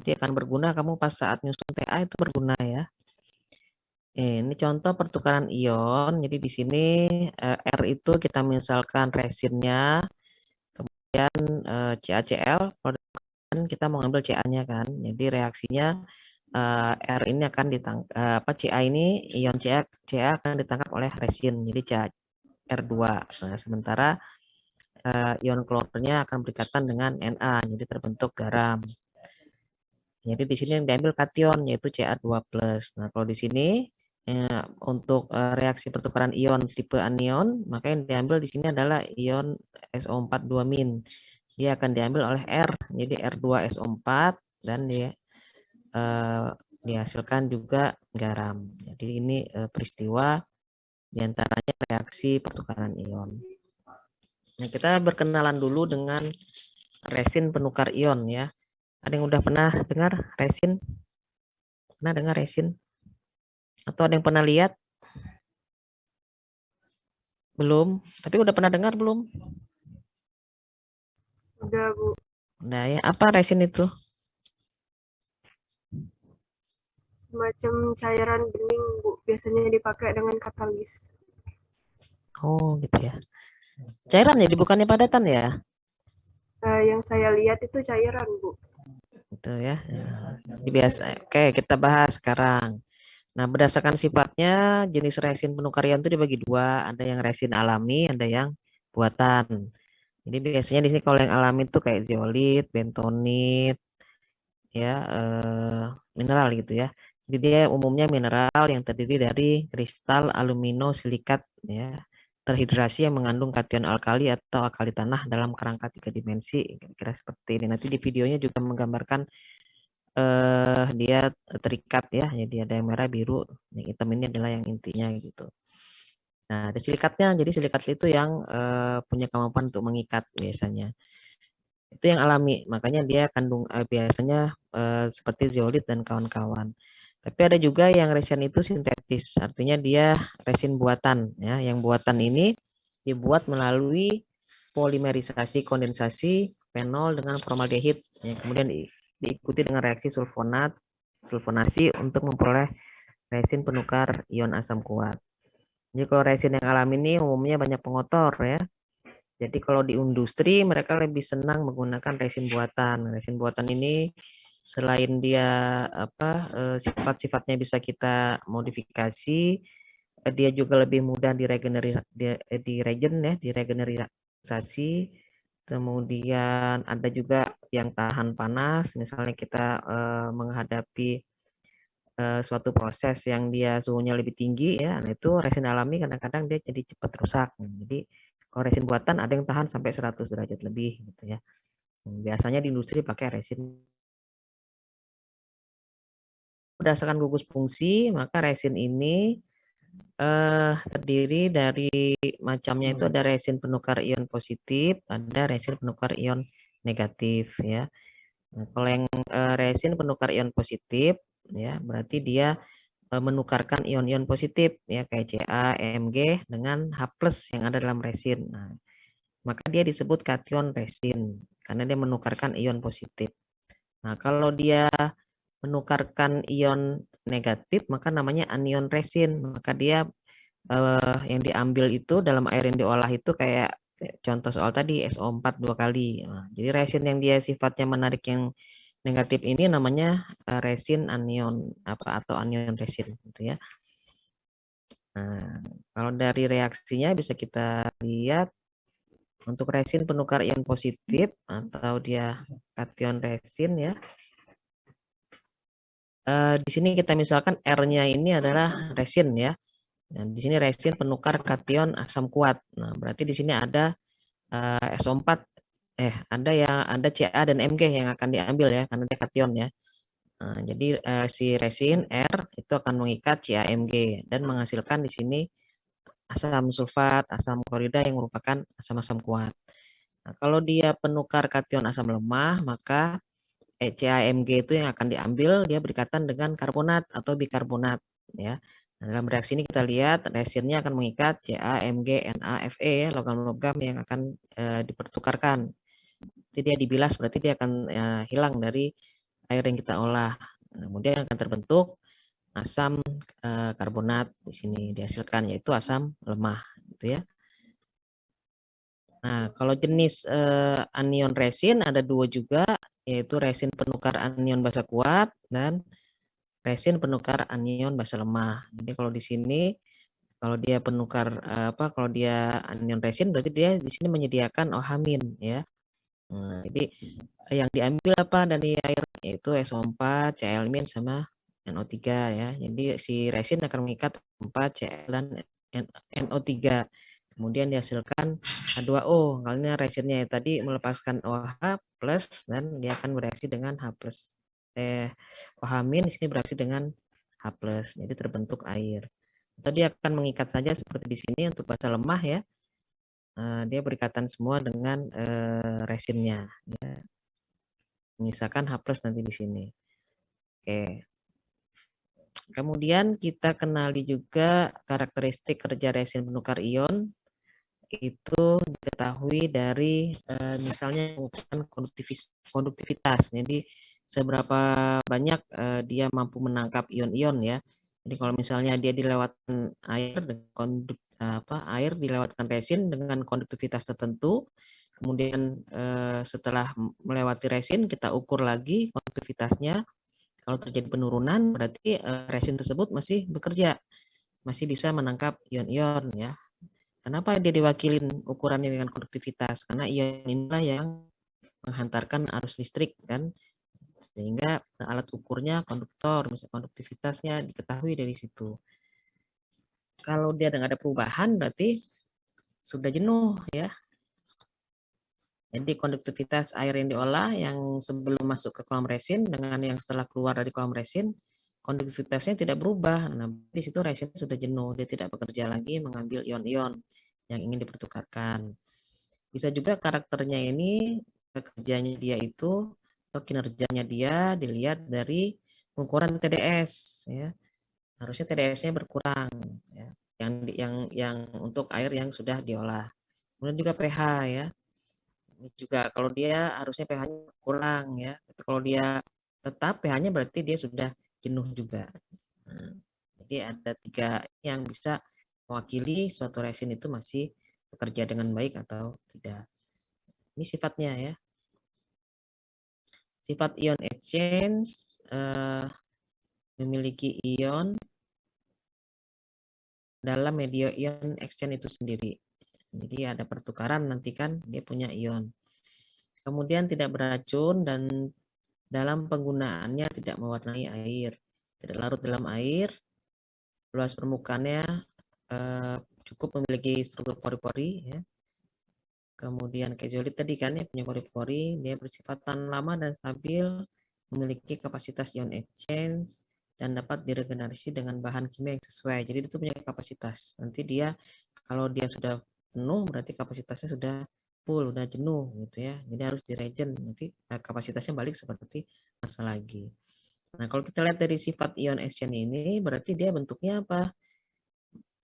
nanti akan berguna kamu pas saat nyusun TA itu berguna ya. Ini contoh pertukaran ion. Jadi di sini R itu kita misalkan resinnya, kemudian CaCl, kalau kita mau ngambil Ca-nya kan. Jadi reaksinya R ini akan ditangkap, Ca ini ion Ca akan ditangkap oleh resin. Jadi R2. Nah, sementara ion klornya akan berikatan dengan Na, jadi terbentuk garam. Jadi di sini yang diambil kation yaitu Ca2+. Nah, kalau di sini untuk reaksi pertukaran ion tipe anion, maka yang diambil di sini adalah ion SO4 2-. Dia akan diambil oleh R, jadi R2SO4 dan dia dihasilkan juga garam. Jadi ini peristiwa diantaranya reaksi pertukaran ion. Nah, kita berkenalan dulu dengan resin penukar ion ya. Ada yang udah pernah dengar resin? Pernah dengar resin? Atau ada yang pernah lihat? Belum, tapi udah pernah dengar belum? Udah, Bu. Nah ya, apa resin itu? Semacam cairan bening, Bu. Biasanya dipakai dengan katalis. Oh gitu ya. Cairan jadi bukannya padatan ya? Yang saya lihat itu cairan, Bu. Gitu ya. Jadi biasa. Oke, kita bahas sekarang. Nah, berdasarkan sifatnya, jenis resin penukar ion itu dibagi dua. Ada yang resin alami, ada yang buatan. Jadi biasanya di sini kalau yang alami itu kayak zeolit, bentonit, ya mineral gitu ya. Jadi dia umumnya mineral yang terdiri dari kristal alumino silikat ya terhidrasi yang mengandung kation alkali atau alkali tanah dalam kerangka 3 dimensi, kira-kira seperti ini. Nanti di videonya juga menggambarkan dia terikat ya, jadi ada yang merah, biru, yang hitam ini adalah yang intinya gitu. Nah, ada silikatnya, jadi silikat itu yang punya kemampuan untuk mengikat biasanya. Itu yang alami, makanya dia kandung biasanya seperti zeolit dan kawan-kawan. Tapi ada juga yang resin itu sintetis, artinya dia resin buatan ya. Yang buatan ini dibuat melalui polimerisasi kondensasi fenol dengan formaldehid, ya, kemudian diikuti dengan reaksi sulfonasi untuk memperoleh resin penukar ion asam kuat. Jadi kalau resin yang alami ini umumnya banyak pengotor ya. Jadi kalau di industri mereka lebih senang menggunakan resin buatan. Resin buatan ini selain dia sifat-sifatnya bisa kita modifikasi, dia juga lebih mudah diregenerisasi. Kemudian ada juga yang tahan panas, misalnya kita menghadapi suatu proses yang dia suhunya lebih tinggi ya, nah itu resin alami kadang-kadang dia jadi cepat rusak. Jadi kalau resin buatan ada yang tahan sampai 100 derajat lebih gitu ya. Biasanya di industri pakai resin. Berdasarkan gugus fungsi, maka resin ini terdiri dari macamnya itu ada resin penukar ion positif, ada resin penukar ion negatif ya. Nah, kalau yang resin penukar ion positif ya berarti dia menukarkan ion-ion positif ya kayak Ca, Mg dengan H+ yang ada dalam resin. Nah, maka dia disebut kation resin karena dia menukarkan ion positif. Nah, kalau dia menukarkan ion negatif maka namanya anion resin. Maka dia yang diambil itu dalam air yang diolah itu kayak contoh soal tadi SO4 2 kali. Nah, jadi resin yang dia sifatnya menarik yang negatif ini namanya resin anion atau anion resin gitu ya. Nah, kalau dari reaksinya bisa kita lihat untuk resin penukar ion positif atau dia kation resin ya. Di sini kita misalkan R-nya ini adalah resin ya. Dan di sini resin penukar kation asam kuat. Nah, berarti di sini ada SO4 ada Ca dan Mg yang akan diambil ya karena dia kation ya. Nah, jadi si resin R itu akan mengikat CaMg dan menghasilkan di sini asam sulfat, asam klorida yang merupakan asam-asam kuat. Nah, kalau dia penukar kation asam lemah, maka CaMg itu yang akan diambil dia berikatan dengan karbonat atau bikarbonat ya. Nah, dalam reaksi ini kita lihat resinnya akan mengikat CaMg NaFe ya, logam-logam yang akan dipertukarkan. Jadi dia dibilas berarti dia akan hilang dari air yang kita olah. Kemudian akan terbentuk asam karbonat di sini dihasilkan, yaitu asam lemah, gitu ya. Nah, kalau jenis anion resin ada dua juga, yaitu resin penukar anion basa kuat dan resin penukar anion basa lemah. Jadi kalau di sini, kalau dia penukar kalau dia anion resin, berarti dia di sini menyediakan OH- ya. Nah, jadi yang diambil apa dari air, yaitu SO4, Cl- sama NO3 ya. Jadi si resin akan mengikat 4 Cl dan NO3. Kemudian dihasilkan H2O. Kalau resinnya tadi melepaskan OH plus dan dia akan bereaksi dengan H plus. OH- di sini bereaksi dengan H plus. Jadi terbentuk air. Atau dia akan mengikat saja seperti di sini untuk basa lemah ya. Dia berikatan semua dengan resinnya. Ya. Menyisakan H plus nanti di sini. Oke. Kemudian kita kenali juga karakteristik kerja resin penukar ion. Itu diketahui dari misalnya pengukuran konduktivitas. Jadi seberapa banyak dia mampu menangkap ion-ion ya. Jadi kalau misalnya dia dilewatkan air air dilewatkan resin dengan konduktivitas tertentu, kemudian setelah melewati resin kita ukur lagi konduktivitasnya. Kalau terjadi penurunan berarti resin tersebut masih bekerja, masih bisa menangkap ion-ion ya. Kenapa dia diwakilin ukurannya dengan konduktivitas? Karena ion inilah yang menghantarkan arus listrik kan, sehingga alat ukurnya konduktor, misalnya konduktivitasnya diketahui dari situ. Kalau dia nggak ada perubahan berarti sudah jenuh ya. Jadi konduktivitas air yang diolah yang sebelum masuk ke kolam resin dengan yang setelah keluar dari kolam resin, konduktivitasnya tidak berubah. Nah, di situ resin sudah jenuh, dia tidak bekerja lagi mengambil ion-ion yang ingin dipertukarkan. Bisa juga karakternya ini, kerjanya dia itu, atau kinerjanya dia dilihat dari ukuran TDS. Ya. Harusnya TDS-nya berkurang. Ya. Yang untuk air yang sudah diolah. Kemudian juga pH ya. Ini juga kalau dia harusnya pH-nya kurang ya. Tapi kalau dia tetap pH-nya berarti dia sudah jenuh juga. Nah, jadi ada 3 yang bisa mewakili suatu resin itu masih bekerja dengan baik atau tidak. Ini sifatnya ya. Sifat ion exchange memiliki ion dalam media ion exchange itu sendiri. Jadi ada pertukaran nanti kan dia punya ion. Kemudian tidak beracun dan dalam penggunaannya tidak mewarnai air. Tidak larut dalam air. Luas permukaannya cukup memiliki struktur pori-pori ya. Kemudian kezolit tadi kan ya punya pori-pori, dia bersifat tahan lama dan stabil, memiliki kapasitas ion exchange dan dapat diregenerasi dengan bahan kimia yang sesuai. Jadi itu punya kapasitas. Nanti dia kalau dia sudah penuh berarti kapasitasnya sudah full, sudah jenuh gitu ya. Jadi harus diregen nanti kapasitasnya balik seperti masa lagi. Nah, kalau kita lihat dari sifat ion exchange ini berarti dia bentuknya apa?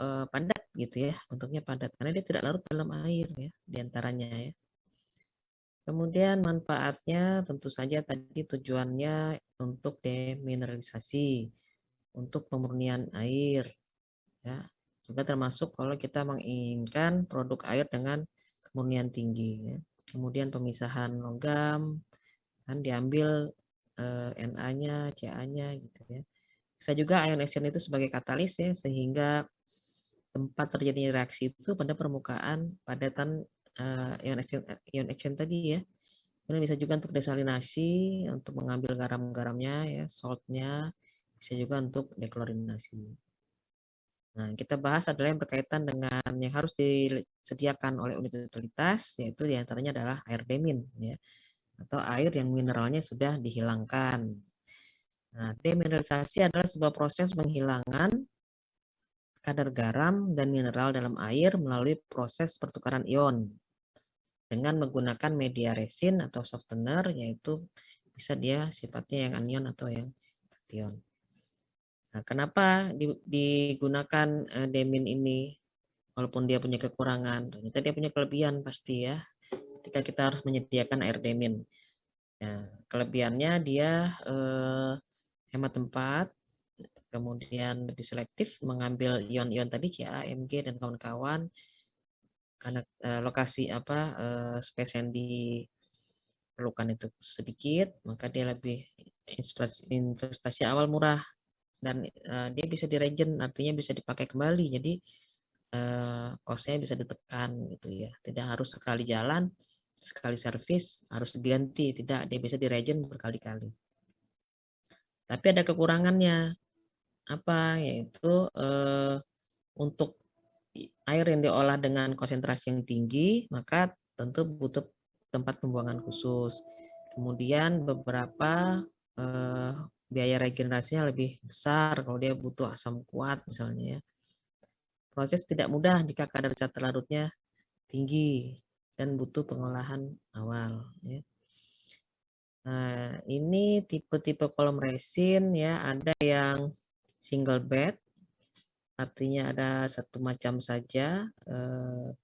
Padat gitu ya, bentuknya padat karena dia tidak larut dalam air ya diantaranya ya. Kemudian manfaatnya tentu saja tadi tujuannya untuk demineralisasi, untuk pemurnian air ya. Juga termasuk kalau kita menginginkan produk air dengan kemurnian tinggi ya. Kemudian pemisahan logam kan diambil Na-nya, Ca-nya gitu ya. Bisa juga ion exchange itu sebagai katalis ya sehingga tempat terjadinya reaksi itu pada permukaan padatan ion exchange tadi ya. Kemudian bisa juga untuk desalinasi, untuk mengambil garam-garamnya ya, saltnya, bisa juga untuk deklorinasi. Nah, kita bahas adalah yang berkaitan dengan yang harus disediakan oleh unit utilitas, yaitu diantaranya adalah air demin, ya, atau air yang mineralnya sudah dihilangkan. Nah, demineralisasi adalah sebuah proses penghilangan kadar garam dan mineral dalam air melalui proses pertukaran ion dengan menggunakan media resin atau softener, yaitu bisa dia sifatnya yang anion atau yang kation. Nah, kenapa digunakan demin ini? Walaupun dia punya kekurangan, ternyata dia punya kelebihan pasti ya. Ketika kita harus menyediakan air demin. Nah, kelebihannya dia hemat tempat, kemudian lebih selektif mengambil ion-ion tadi Ca, Mg dan kawan-kawan karena lokasi space yang diperlukan itu sedikit, maka dia lebih investasi awal murah dan dia bisa diregen, artinya bisa dipakai kembali. Jadi cost-nya bisa ditekan gitu ya. Tidak harus sekali jalan, sekali servis harus diganti, tidak, dia bisa diregen berkali-kali. Tapi ada kekurangannya, apa? Yaitu untuk air yang diolah dengan konsentrasi yang tinggi, maka tentu butuh tempat pembuangan khusus. Kemudian beberapa biaya regenerasinya lebih besar kalau dia butuh asam kuat misalnya ya. Proses tidak mudah jika kadar zat larutnya tinggi dan butuh pengolahan awal. Ya. Nah, ini tipe-tipe kolom resin ya, ada yang single bed, artinya ada satu macam saja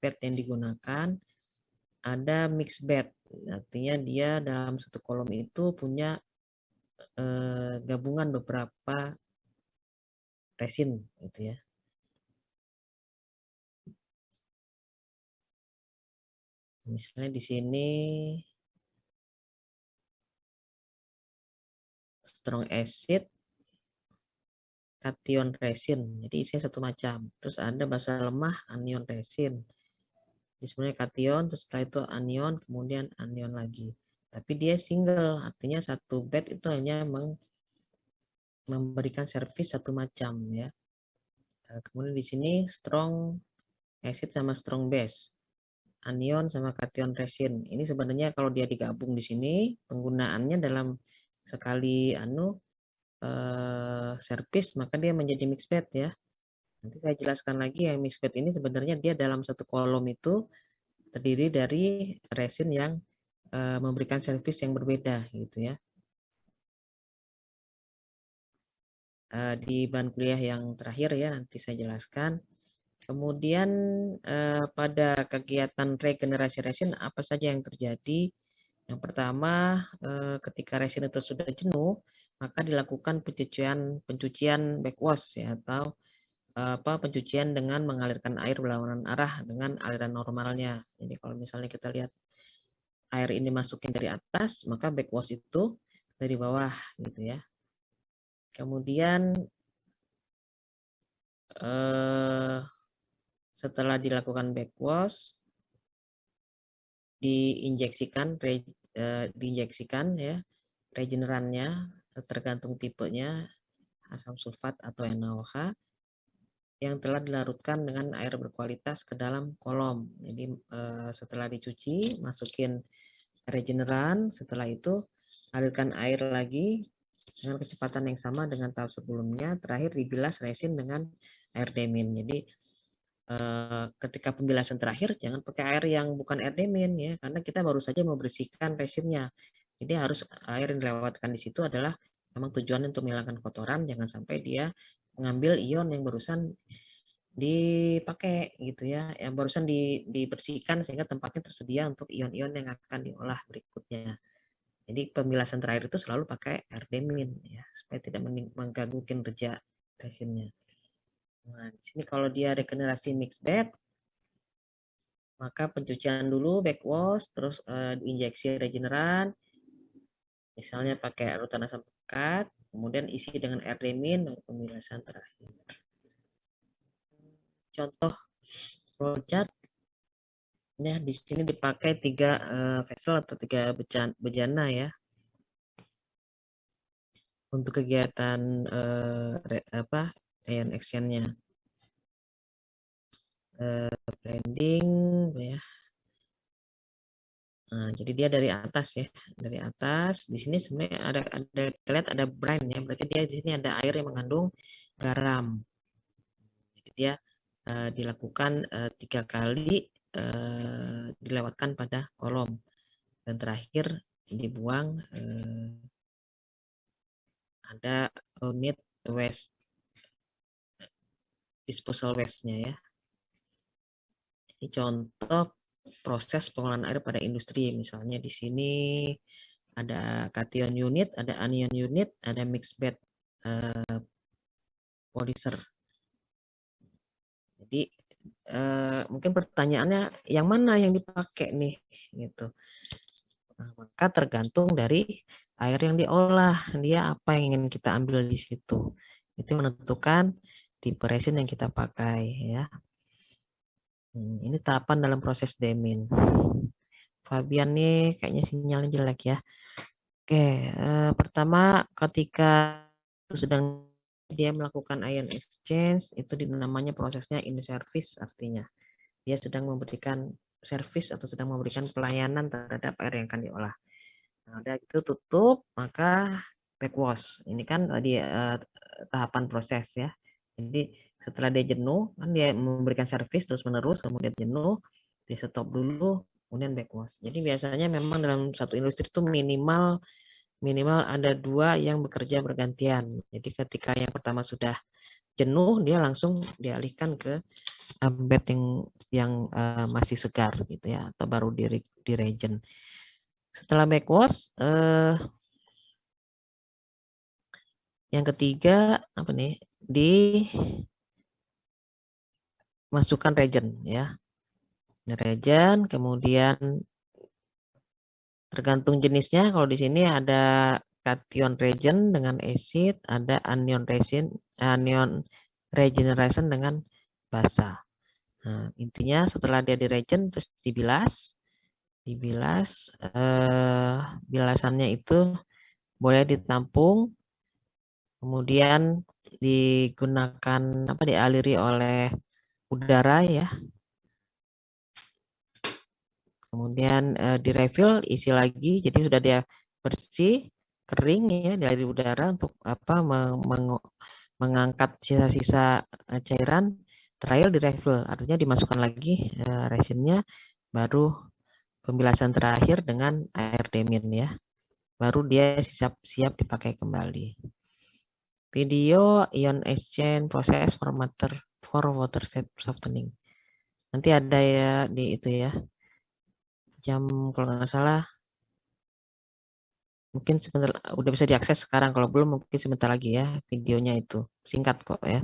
bed yang digunakan. Ada mixed bed, artinya dia dalam satu kolom itu punya gabungan beberapa resin, gitu ya. Misalnya di sini strong acid, kation resin, jadi isinya satu macam. Terus ada basa lemah, anion resin. Jadi sebenarnya kation, terus setelah itu anion, kemudian anion lagi. Tapi dia single, artinya satu bed itu hanya memberikan servis satu macam ya. Kemudian di sini strong acid sama strong base, anion sama kation resin. Ini sebenarnya kalau dia digabung di sini penggunaannya dalam sekali servis maka dia menjadi mixed bed ya. Nanti saya jelaskan lagi yang mixed bed ini sebenarnya dia dalam satu kolom itu terdiri dari resin yang memberikan servis yang berbeda gitu ya. Di bahan kuliah yang terakhir ya nanti saya jelaskan. Kemudian pada kegiatan regenerasi resin apa saja yang terjadi? Yang pertama, ketika resin itu sudah jenuh, maka dilakukan pencucian backwash ya atau pencucian dengan mengalirkan air berlawanan arah dengan aliran normalnya. Jadi kalau misalnya kita lihat air ini masukin dari atas, maka backwash itu dari bawah gitu ya. Kemudian setelah dilakukan backwash, diinjeksikan ya regenerannya tergantung tipenya asam sulfat atau NaOH yang telah dilarutkan dengan air berkualitas ke dalam kolom. Jadi setelah dicuci masukin regeneran, setelah itu alirkan air lagi dengan kecepatan yang sama dengan tahap sebelumnya, terakhir dibilas resin dengan air demin. Jadi ketika pembilasan terakhir jangan pakai air yang bukan air demin ya, karena kita baru saja membersihkan resinnya. Jadi harus air yang dilewatkan di situ adalah memang tujuan untuk menghilangkan kotoran, jangan sampai dia mengambil ion yang barusan dipakai gitu ya, yang barusan dibersihkan sehingga tempatnya tersedia untuk ion-ion yang akan diolah berikutnya. Jadi pembilasan terakhir itu selalu pakai air demin ya, supaya tidak mengganggu kinerja resinnya. Nah, di sini kalau dia regenerasi mixed bed, maka pencucian dulu backwash, terus diinjeksi regeneran, misalnya pakai larutan asam pekat, kemudian isi dengan air demin, lalu pembilasan terakhir. Contoh flowchart ya, di sini dipakai 3 vessel atau 3 bejana ya untuk kegiatan ion exchange-nya. Blending ya. Nah, jadi dia dari atas ya, dari atas. Di sini sebenarnya ada kita lihat ada brine ya, berarti dia di sini ada air yang mengandung garam. Jadi dia dilakukan 3 kali dilewatkan pada kolom dan terakhir dibuang ada unit waste disposal waste-nya ya. Ini contoh proses pengolahan air pada industri. Misalnya di sini ada cation unit, ada anion unit, ada mixed bed polymer. Jadi mungkin pertanyaannya yang mana yang dipakai nih gitu. Nah, maka tergantung dari air yang diolah, dia apa yang ingin kita ambil di situ. Itu menentukan tipe resin yang kita pakai ya. Ini tahapan dalam proses demin. Fabian nih kayaknya sinyalnya jelek ya. Oke, pertama ketika sedang dia melakukan ion exchange itu namanya prosesnya in service, artinya dia sedang memberikan service atau sedang memberikan pelayanan terhadap air yang akan diolah. Nah, udah itu tutup, maka backwash. Ini kan tadi tahapan proses ya. Jadi setelah dia jenuh, kan dia memberikan servis terus menerus, kemudian jenuh, dia stop dulu, kemudian backwash. Jadi biasanya memang dalam satu industri itu minimal ada 2 yang bekerja bergantian. Jadi ketika yang pertama sudah jenuh, dia langsung dialihkan ke bed yang masih segar gitu ya, atau baru di regen. Setelah backwash, yang ketiga apa nih? Dimasukkan regen ya. Regen, kemudian tergantung jenisnya. Kalau di sini ada cation regen dengan acid, ada anion regeneration dengan basa. Nah, intinya setelah dia di regen terus dibilas, bilasannya itu boleh ditampung, kemudian digunakan dialiri oleh udara ya. Kemudian direfill, isi lagi, jadi sudah dia bersih, kering ya dari udara untuk mengangkat sisa-sisa cairan. Terakhir direfill, artinya dimasukkan lagi resinnya, baru pembilasan terakhir dengan air demin ya. Baru dia siap dipakai kembali. Video ion exchange proses for water softening. Nanti ada ya di itu ya. Jam kalau nggak salah mungkin sebentar udah bisa diakses sekarang, kalau belum mungkin sebentar lagi ya videonya, itu singkat kok ya.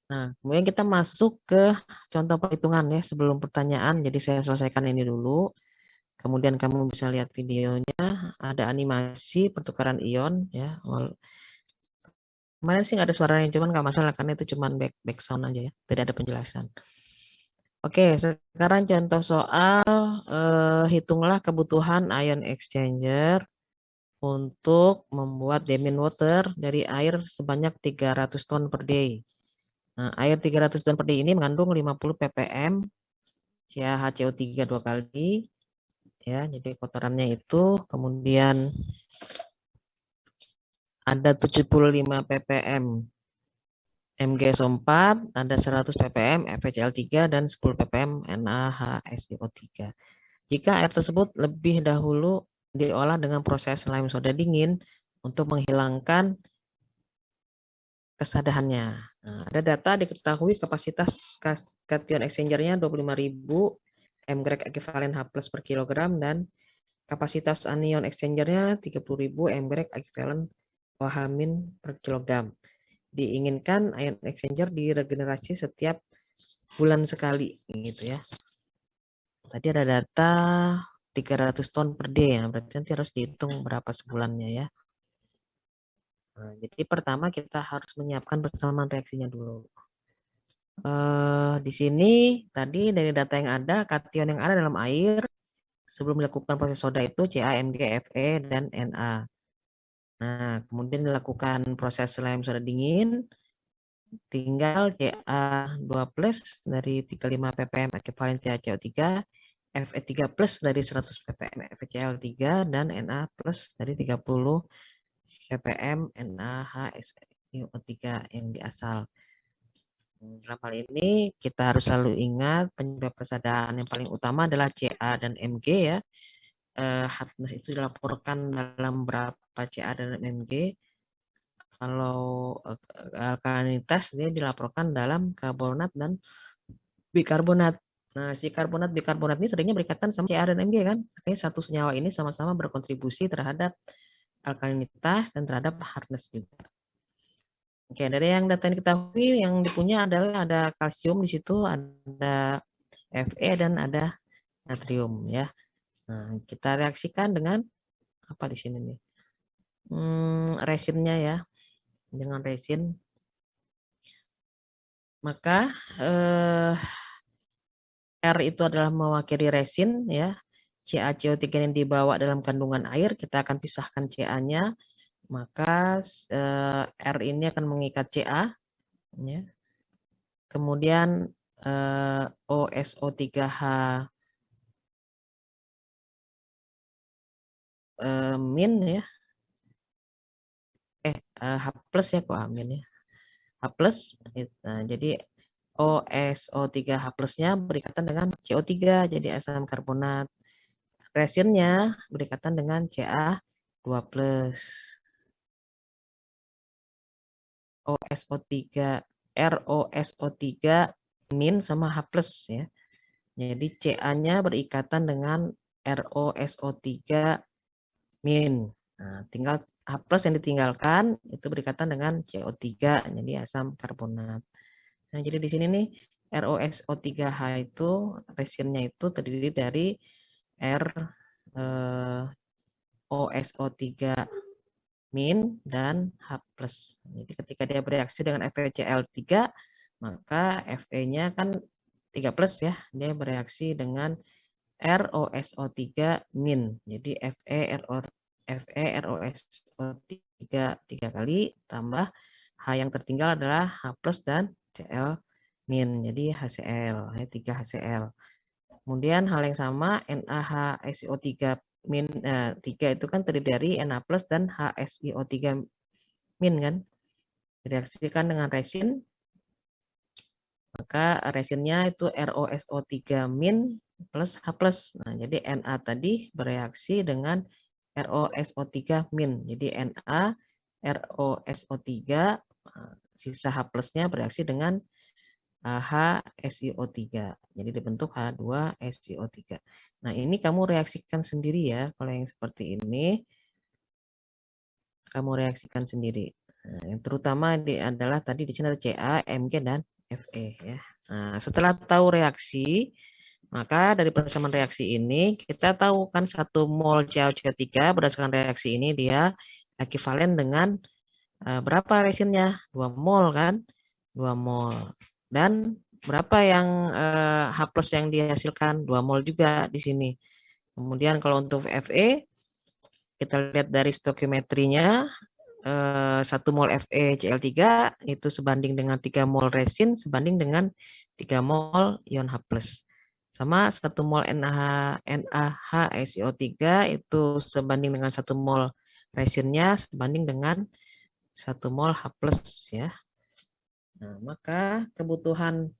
Nah, kemudian kita masuk ke contoh perhitungan ya sebelum pertanyaan. Jadi saya selesaikan ini dulu. Kemudian kamu bisa lihat videonya, ada animasi pertukaran ion ya. Kemarin sih nggak ada suaranya, cuman nggak masalah karena itu cuman back sound aja ya, tidak ada penjelasan. Oke, sekarang contoh soal hitunglah kebutuhan ion exchanger untuk membuat demin water dari air sebanyak 300 ton per day. Nah, air 300 ton per day ini mengandung 50 ppm CaHCO3 2 kali ya, jadi kotorannya itu, kemudian ada 75 ppm MgSO4, ada 100 ppm FeCl3 dan 10 ppm NaHSiO3. Jika air tersebut lebih dahulu diolah dengan proses lime soda dingin untuk menghilangkan kesadahannya. Nah, ada data diketahui kapasitas cation exchangernya 25.000 mgrek ekivalen H+ per kilogram dan kapasitas anion exchangernya 30.000 mgrek ekivalen OH- per kilogram. Diinginkan ion exchanger diregenerasi setiap bulan sekali gitu ya. Tadi ada data 300 ton per day ya, berarti nanti harus dihitung berapa sebulannya ya. Nah, jadi pertama kita harus menyiapkan persamaan reaksinya dulu. Di sini tadi dari data yang ada, kation yang ada dalam air sebelum dilakukan proses soda itu Ca, Mg, Fe, dan Na. Nah, kemudian dilakukan proses lime soda dingin, tinggal Ca2+ dari 35 ppm ekivalen CaCO3, Fe3+ dari 100 ppm FeCl3, dan Na+ dari 30 ppm NaHSiO3 yang di asal. Dalam hal ini kita harus selalu ingat penyebab kesadaran yang paling utama adalah Ca dan Mg ya. Hardness itu dilaporkan dalam berapa Ca dan Mg. Kalau alkalinitas dia dilaporkan dalam karbonat dan bikarbonat. Nah, si karbonat bikarbonat ini seringnya berikatan sama Ca dan Mg kan. Makanya satu senyawa ini sama-sama berkontribusi terhadap alkalinitas dan terhadap hardness juga. Oke, dari yang data yang diketahui yang dipunya adalah ada kalsium di situ, ada Fe dan ada natrium ya. Nah, kita reaksikan dengan apa di sini nih? Resinnya ya. Dengan resin. Maka R itu adalah mewakili resin ya. CaCO3 yang dibawa dalam kandungan air, kita akan pisahkan Ca-nya, maka R ini akan mengikat Ca, ya. Kemudian OSO3H min ya, H plus ya kok amin ya, H plus, nah, jadi OSO3H plusnya berikatan dengan CO3, jadi asam karbonat. Resinnya berikatan dengan Ca2 plus. OSO3, ROSO3 min sama H plus ya. Jadi Ca-nya berikatan dengan ROSO3 min. Nah, tinggal H plus yang ditinggalkan itu berikatan dengan CO3, jadi asam karbonat. Nah, jadi di sini nih ROSO3H itu resinnya itu terdiri dari OSO3 min dan H plus. Jadi ketika dia bereaksi dengan FeCl3, maka Fe-nya kan 3 plus ya, dia bereaksi dengan ROSO3 min. Jadi FeROSO3 3 kali tambah H yang tertinggal adalah H plus dan Cl min. Jadi HCl, 3 HCl. Kemudian hal yang sama NaHSO3 min 3 itu kan terdiri dari Na plus dan HSiO3 min kan. Direaksikan dengan resin, maka resinnya itu ROSO3 min plus H plus. Nah, jadi Na tadi bereaksi dengan ROSO3 min. Jadi Na ROSO3 sisa H plusnya bereaksi dengan HSiO3. Jadi dibentuk H2SiO3. Nah, ini kamu reaksikan sendiri ya. Kalau yang seperti ini, kamu reaksikan sendiri. Nah, yang terutama adalah tadi di sini ada Ca, Mg, dan Fe ya. Nah, setelah tahu reaksi, maka dari persamaan reaksi ini kita tahu kan 1 mol CaO3 berdasarkan reaksi ini dia ekivalen dengan berapa resinnya? 2 mol kan? 2 mol. Dan berapa yang H plus yang dihasilkan? 2 mol juga di sini. Kemudian kalau untuk Fe, kita lihat dari stoikiometrinya, 1 mol FeCl3 itu sebanding dengan 3 mol resin, sebanding dengan 3 mol ion H plus. Sama 1 mol NaHSiO3 itu sebanding dengan 1 mol resinnya, sebanding dengan 1 mol H plus ya. Nah, maka kebutuhan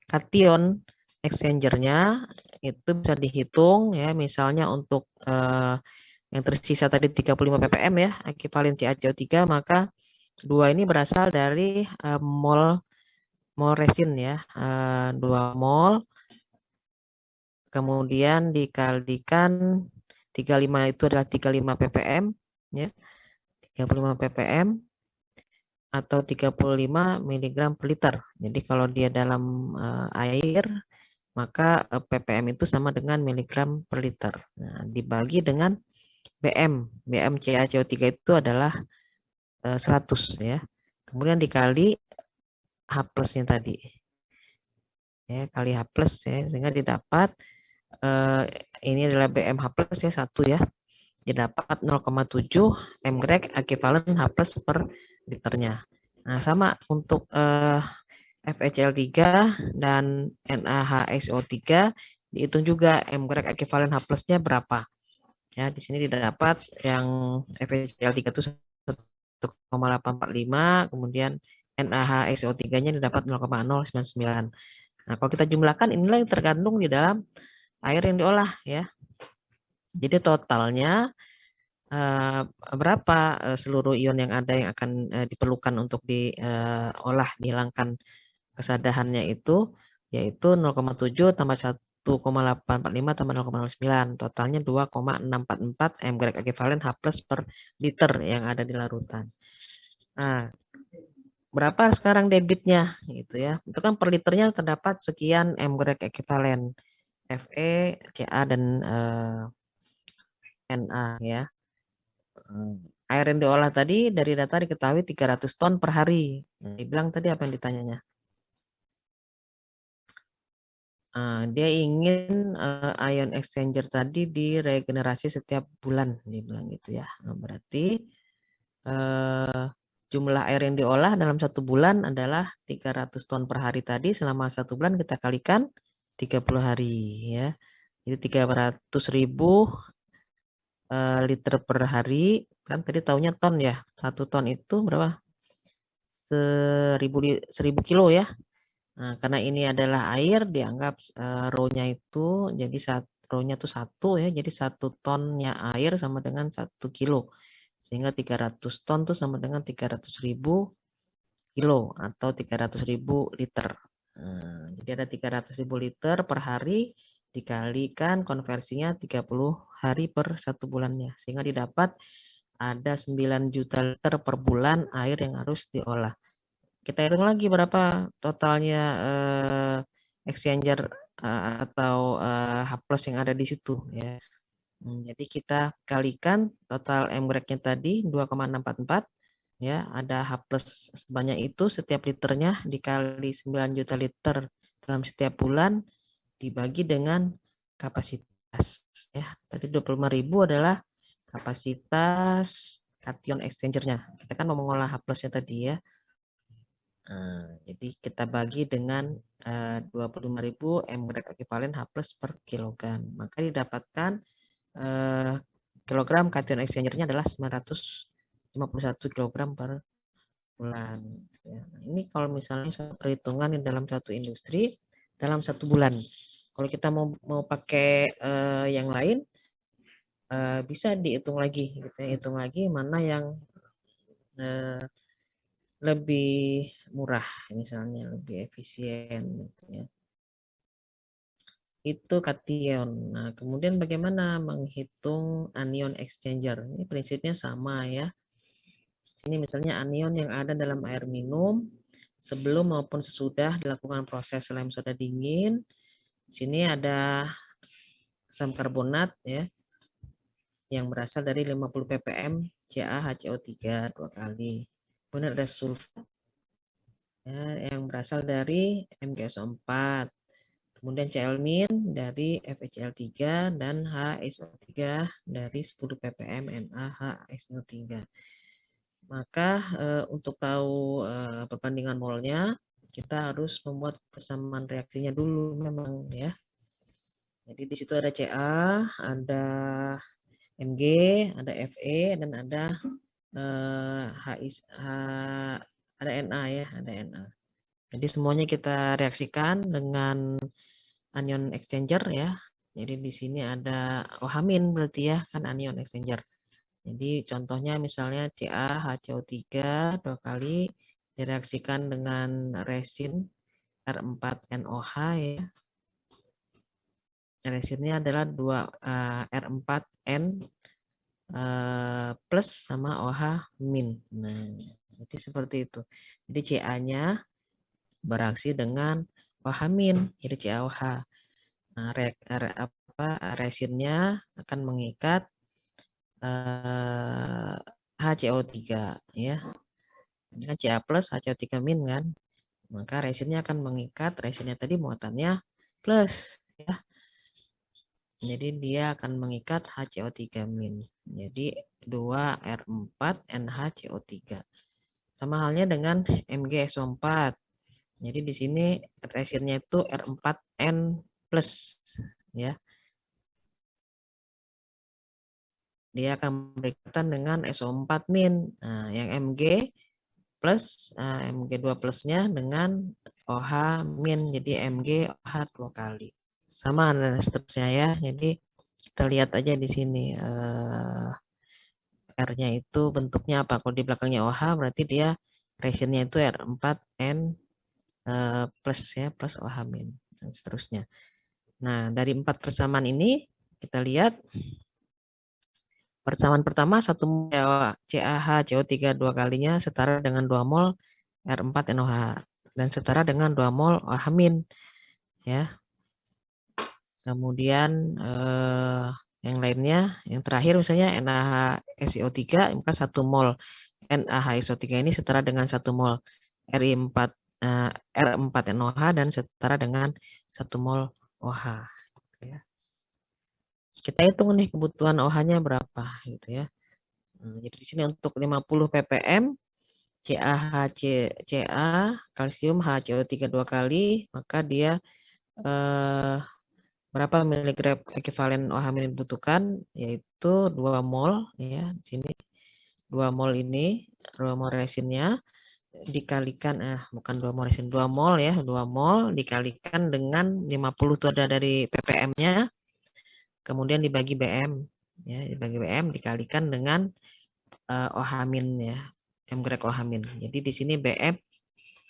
kation exchanger-nya itu bisa dihitung ya, misalnya untuk yang tersisa tadi 35 ppm ya, ekivalen CaCO3, maka dua ini berasal dari mol resin ya, 2 mol, kemudian dikalikan 35 itu adalah 35 ppm ya, 35 ppm atau 35 mg per liter. Jadi kalau dia dalam air, maka ppm itu sama dengan miligram per liter. Nah, dibagi dengan BM CaCO3 itu adalah 100 ya. Kemudian dikali H plusnya tadi. Ya, kali H plus ya, sehingga didapat ini adalah BM H plus ya 1 ya. Didapat 0,7 mg ekivalen H plus per liternya. Nah, sama untuk FeCl3 dan NaHSO3 dihitung juga mg ekivalen H plusnya berapa. Ya, di sini didapat yang FeCl3 itu 1,845, kemudian NaHSO3-nya didapat 0,099. Nah, kalau kita jumlahkan inilah yang terkandung di dalam air yang diolah ya. Jadi totalnya berapa seluruh ion yang ada yang akan diperlukan untuk diolah, dihilangkan kesadahannya itu yaitu 0,7 tambah 1,845 tambah 0,09. Totalnya 2,644 mg ekuivalen H+ per liter yang ada di larutan. Nah, berapa sekarang debitnya gitu ya? Itu kan per liternya terdapat sekian mg ekuivalen Fe, Ca dan Na ya. Air yang diolah tadi dari data diketahui 300 ton per hari. Dibilang tadi apa yang ditanyanya? Dia ingin ion exchanger tadi diregenerasi setiap bulan, dibilang gitu ya. Nah, berarti jumlah air yang diolah dalam 1 bulan adalah 300 ton per hari tadi. Selama 1 bulan kita kalikan 30 hari ya. Jadi 300.000 liter per hari. Kan tadi taunya ton ya. 1 ton itu berapa? 1000 kilo ya. Nah, karena ini adalah air, dianggap rho-nya itu jadi rho-nya itu 1 ya, jadi 1 tonnya air sama dengan 1 kilo. Sehingga 300 ton itu sama dengan 300.000 kilo atau 300.000 liter. Nah, jadi ada 300.000 liter per hari dikalikan konversinya 30 hari per 1 bulannya. Sehingga didapat ada 9 juta liter per bulan air yang harus diolah. Kita hitung lagi berapa totalnya exchanger atau H+ yang ada di situ ya. Jadi kita kalikan total mg-nya tadi 2,644 ya, ada H+ sebanyak itu setiap liternya dikali 9 juta liter dalam setiap bulan dibagi dengan kapasitas ya. Tadi 25.000 adalah kapasitas kation exchangernya. Kita kan mau mengolah H+-nya tadi ya. Jadi kita bagi dengan 25.000 mg ekuivalen H+ per kilogram. Maka didapatkan kilogram kation exchangernya adalah 951 kg per bulan. Ya, ini kalau misalnya perhitungan dalam satu industri dalam 1 bulan. Kalau kita mau pakai yang lain bisa dihitung lagi, gitu ya. Hitung lagi mana yang lebih murah, misalnya lebih efisien gitu ya. Itu kation. Nah, kemudian bagaimana menghitung anion exchanger? Ini prinsipnya sama ya. Ini misalnya anion yang ada dalam air minum sebelum maupun sesudah dilakukan proses lem soda dingin. Sini ada asam karbonat ya yang berasal dari 50 ppm CaHCO3 2 kali. Kemudian ada sulfat ya, yang berasal dari MgSO4. Kemudian Cl- dari FeCl3 dan HSO3 dari 10 ppm NaHSO3. Maka untuk tahu perbandingan molnya, kita harus membuat persamaan reaksinya dulu memang ya. Jadi di situ ada Ca, ada Mg, ada Fe, dan ada ada Na ya, ada Na. Jadi semuanya kita reaksikan dengan anion exchanger ya. Jadi di sini ada OH- berarti ya, kan anion exchanger. Jadi contohnya misalnya CaHCO3 2 kali direaksikan dengan resin R4NOH ya. Resinnya adalah 2 R4N plus sama OH-. Nah, jadi seperti itu. Jadi Ca-nya bereaksi dengan OH-, jadi CaOH. Nah, resinnya akan mengikat HCO3 ya. Ini kan Ca plus HCO3 min kan. Maka resinnya akan mengikat, resinnya tadi muatannya plus ya. Jadi dia akan mengikat HCO3 min. Jadi 2R4NHCO3. Sama halnya dengan MgSO4. Jadi di sini resinnya itu R4N plus ya. Dia akan berikatan dengan SO4 min. Nah, yang Mg plus Mg2 plusnya dengan OH min, jadi Mg OH 2 kali. Sama dan seterusnya ya. Jadi kita lihat aja di sini R-nya itu bentuknya apa. Kalau di belakangnya OH berarti dia resinnya itu R4N plus ya, plus OH min. dan seterusnya. Nah, dari 4 persamaan ini kita lihat persamaan pertama 1 mol CaH CO3 2 kalinya setara dengan 2 mol R4NOH dan setara dengan 2 mol OH min ya. Kemudian yang lainnya, yang terakhir misalnya NaHSiO3 maka 1 mol NaHSO3 ini setara dengan 1 mol R4NOH dan setara dengan 1 mol OH ya. Kita hitung nih kebutuhan OH-nya berapa gitu ya. Jadi di sini untuk 50 ppm Ca kalsium HCO3 2 kali, maka dia berapa miligram ekuivalen OH min dibutuhkan, yaitu 2 mol ya. Di sini 2 mol ini, 2 mol resinnya dikalikan bukan 2 mol resin, 2 mol ya, 2 mol dikalikan dengan 50 itu ada dari ppm-nya. Kemudian dibagi BM ya, dibagi BM dikalikan dengan OH min ya, mgrek OH min. Jadi di sini BM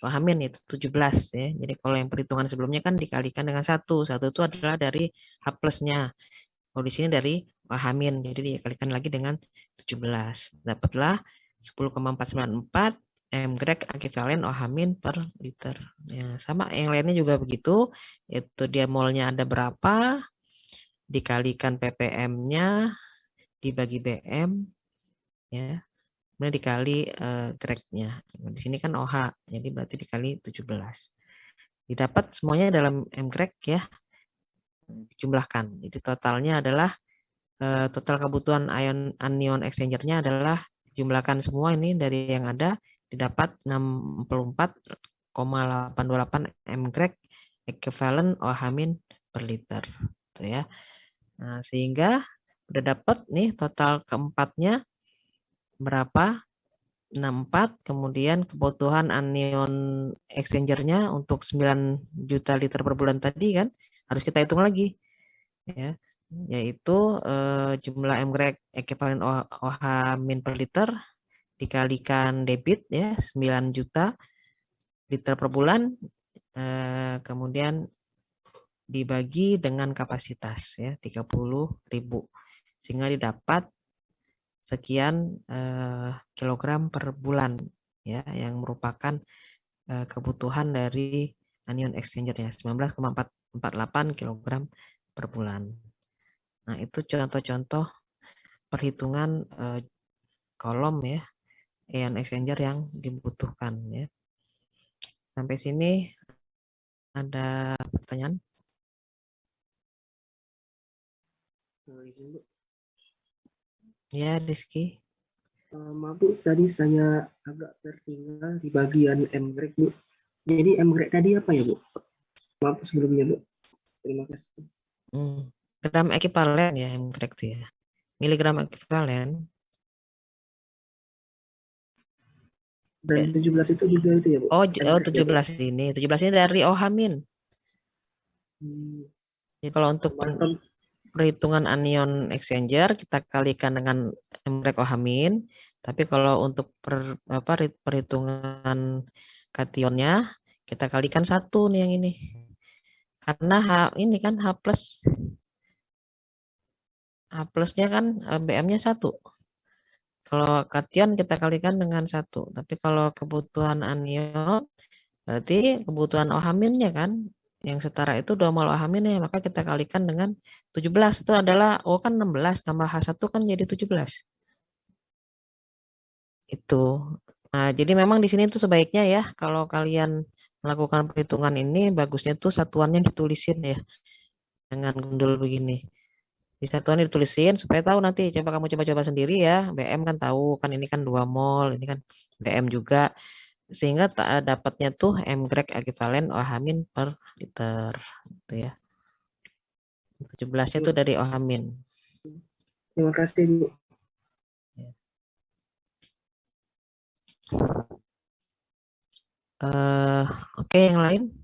OH min itu 17 ya. Jadi kalau yang perhitungan sebelumnya kan dikalikan dengan 1. 1 itu adalah dari H plusnya. Kalau di sini dari OH min, jadi dikalikan lagi dengan 17. Dapatlah 10,494 mgrek ekuivalen OH min per liter. Ya, sama yang lainnya juga begitu. Itu dia molnya ada berapa, dikalikan ppm-nya, dibagi BM, ya, kemudian dikali greknya. Di sini kan OH, jadi berarti dikali 17. Didapat semuanya dalam mgrek ya, dijumlahkan. Jadi totalnya adalah total kebutuhan anion exchanger-nya adalah jumlahkan semua ini dari yang ada, didapat 64,828 mgrek ekuivalen OH min per liter. Gitu ya. Nah, sehingga udah dapat nih total keempatnya berapa, 64, kemudian kebutuhan anion exchanger-nya untuk 9 juta liter per bulan tadi kan harus kita hitung lagi ya, yaitu jumlah mgrek ekuivalen OH min per liter dikalikan debit ya 9 juta liter per bulan, kemudian dibagi dengan kapasitas ya 30.000, sehingga didapat sekian kilogram per bulan ya, yang merupakan kebutuhan dari anion exchanger ya, 19,448 kilogram per bulan. Nah, itu contoh-contoh perhitungan kolom ya ion exchanger yang dibutuhkan ya. Sampai sini ada pertanyaan? Izin, Bu. Ya, Rizky. Maaf Bu, tadi saya agak tertinggal di bagian mgrek Bu. Jadi mgrek tadi apa ya Bu? Maaf sebelumnya Bu. Terima kasih. Gram ekivalen ya mgrek itu ya. Miligram ekivalen. Dan 17 itu juga itu ya Bu? Oh, mgrek 17 ya, ini. 17 ini dari OH min. Jadi kalau untuk perhitungan anion exchanger kita kalikan dengan mgrek OH min, tapi kalau untuk perhitungan kationnya kita kalikan 1 nih yang ini. Karena ini kan H plus. H plusnya kan BM-nya 1. Kalau kation kita kalikan dengan 1. Tapi kalau kebutuhan anion berarti kebutuhan OH min-nya kan yang setara itu 2 mol OH min ya, maka kita kalikan dengan 17. Itu adalah O kan 16 tambah H1 kan jadi 17. Itu. Nah, jadi memang di sini tuh sebaiknya ya kalau kalian melakukan perhitungan ini bagusnya tuh satuannya ditulisin ya. Dengan gundul begini. Di satuan ditulisin supaya tahu nanti. Coba kamu coba-coba sendiri ya. BM kan tahu kan ini kan 2 mol, ini kan BM juga. Sehingga dapatnya tuh mgrek ekuivalen OH min per liter gitu ya. 17-nya tuh dari OH min. Terima kasih Bu. Oke, yang lain?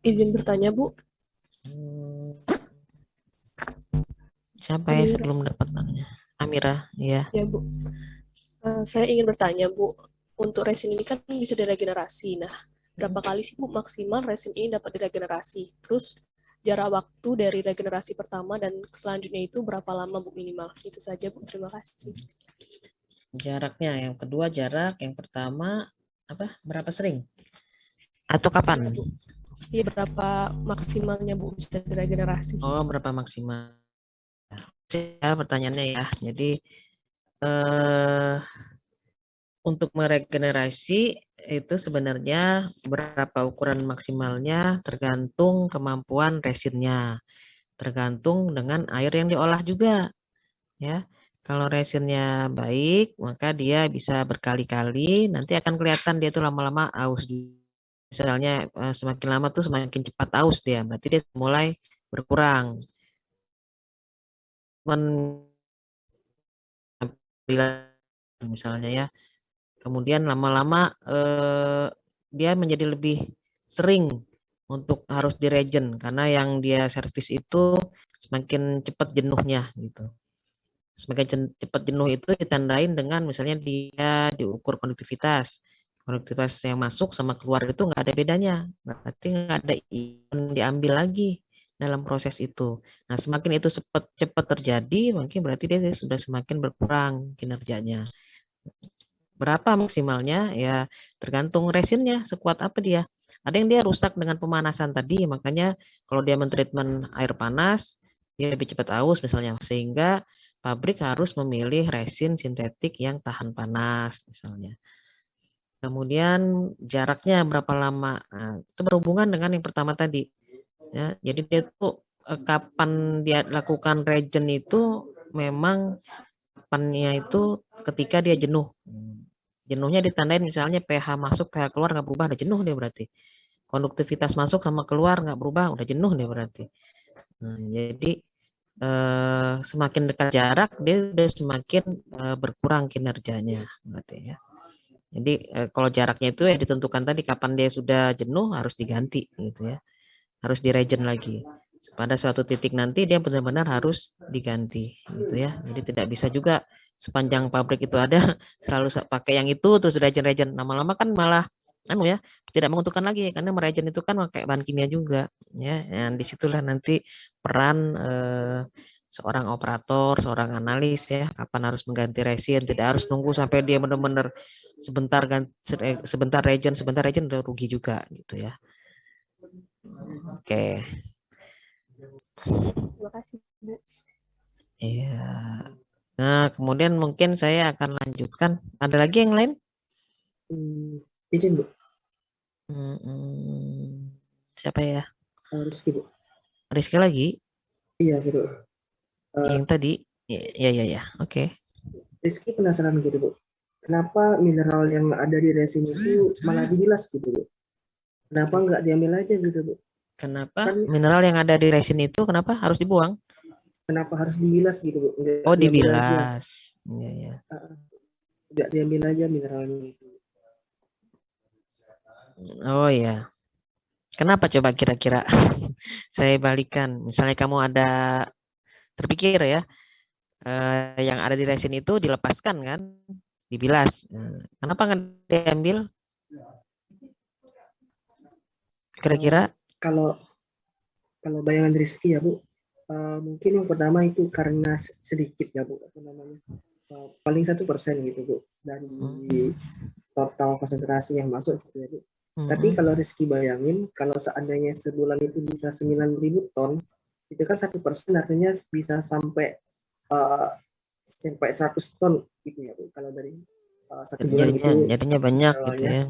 Izin bertanya, Bu. Siapa ya sebelum dapat tanya? Amira, ya. Ya, Bu. Saya ingin bertanya, Bu. Untuk resin ini kan bisa diregenerasi. Nah, berapa kali sih Bu maksimal resin ini dapat diregenerasi? Terus jarak waktu dari regenerasi pertama dan selanjutnya itu berapa lama Bu minimal? Itu saja Bu, terima kasih. Jaraknya, yang kedua jarak, yang pertama apa? Berapa sering? Atau kapan? Iya, berapa maksimalnya Bu bisa diregenerasi? Oh, berapa maksimal? Ya, pertanyaannya ya. Jadi eh, untuk meregenerasi itu sebenarnya berapa ukuran maksimalnya tergantung kemampuan resinnya, tergantung dengan air yang diolah juga ya. Kalau resinnya baik, maka dia bisa berkali-kali, nanti akan kelihatan dia tuh lama-lama aus. Misalnya semakin lama tuh semakin cepat aus dia, berarti dia mulai berkurang. Misalnya ya. Kemudian lama-lama dia menjadi lebih sering untuk harus diregen karena yang dia servis itu semakin cepat jenuhnya gitu. Semakin cepat jenuh itu ditandain dengan misalnya dia diukur konduktivitas. Konduktivitas yang masuk sama keluar itu nggak ada bedanya. Berarti nggak ada ion diambil lagi dalam proses itu. Nah, semakin itu cepat terjadi, mungkin berarti dia sudah semakin berkurang kinerjanya. Berapa maksimalnya? Ya, tergantung resinnya, sekuat apa dia. Ada yang dia rusak dengan pemanasan tadi, makanya kalau dia mentreatment air panas, dia lebih cepat aus misalnya. Sehingga pabrik harus memilih resin sintetik yang tahan panas misalnya. Kemudian jaraknya berapa lama? Nah, itu berhubungan dengan yang pertama tadi. Ya, jadi dia tuh kapan dia lakukan regen itu memang kapannya itu ketika dia jenuh. Jenuhnya ditandain misalnya pH masuk, pH keluar nggak berubah, udah jenuh dia berarti. Konduktivitas masuk sama keluar nggak berubah, udah jenuh dia berarti. Nah, jadi semakin dekat jarak dia udah semakin berkurang kinerjanya berarti ya. Jadi kalau jaraknya itu ya ditentukan tadi kapan dia sudah jenuh harus diganti gitu ya. Harus diregen lagi. Pada suatu titik nanti dia benar-benar harus diganti gitu ya. Jadi tidak bisa juga sepanjang pabrik itu ada selalu pakai yang itu terus regen-regen. Lama-lama kan malah anu ya, tidak menguntungkan lagi karena meregen itu kan pakai bahan kimia juga ya. Dan disitulah nanti peran seorang operator, seorang analis ya, kapan harus mengganti resin, tidak harus nunggu sampai dia benar-benar sebentar ganti, sebentar regen udah rugi juga gitu ya. Oke. Terima kasih Bu. Iya. Nah, kemudian mungkin saya akan lanjutkan. Ada lagi yang lain? Izin Bu, Siapa ya? Rizky Bu. Rizky lagi? Iya gitu. Yang tadi? Iya, iya, ya. Oke. Rizky penasaran gitu Bu. Kenapa mineral yang ada di resin itu malah dibilas gitu Bu? Kenapa nggak diambil aja gitu Bu? Kenapa Kan mineral yang ada di resin itu kenapa harus dibuang? kenapa harus dibilas gitu Bu? Nggak Oh, diambil aja. dibilas. Iya, iya. Nggak diambil aja mineralnya itu. Oh ya. Kenapa coba kira-kira? Saya balikan. Misalnya kamu ada terpikir ya, yang ada di resin itu dilepaskan kan, dibilas. Kenapa nggak diambil? Kira-kira? Kalau kalau bayangan Rizky ya Bu, mungkin yang pertama itu karena sedikit ya Bu, apa namanya, paling 1% gitu Bu dari total konsentrasi yang masuk gitu ya Bu. Tapi kalau Rizky bayangin, kalau seandainya sebulan itu bisa 9.000 ton, itu kan 1% artinya bisa sampai 100 ton gitu ya Bu. Kalau dari satu bulan itu jadinya banyak gitu ya.